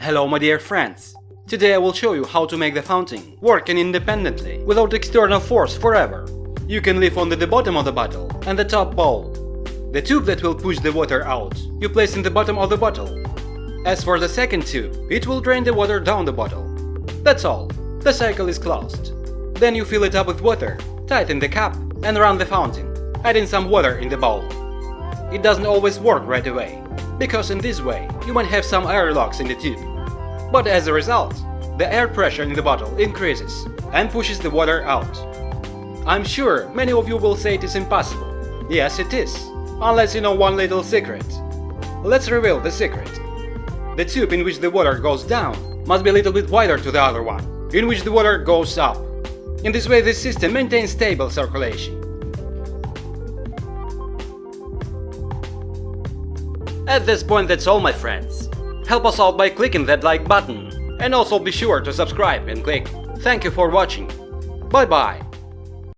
Hello my dear friends! Today I will show you how to make the fountain working independently without external force forever. You can leave only the bottom of the bottle and the top bowl. The tube that will push the water out you place in the bottom of the bottle. As for the second tube, it will drain the water down the bottle. That's all, the cycle is closed. Then you fill it up with water, tighten the cap and run the fountain, adding some water in the bowl. It doesn't always work right away, because in this way you might have some air locks in the tube. But as a result, the air pressure in the bottle increases and pushes the water out. I'm sure many of you will say it is impossible. Yes, it is, unless you know one little secret. Let's reveal the secret. The tube in which the water goes down must be a little bit wider to the other one, in which the water goes up. In this way this system maintains stable circulation. At this point that's all my friends. Help us out by clicking that like button, and also be sure to subscribe and click. Thank you for watching. Bye bye.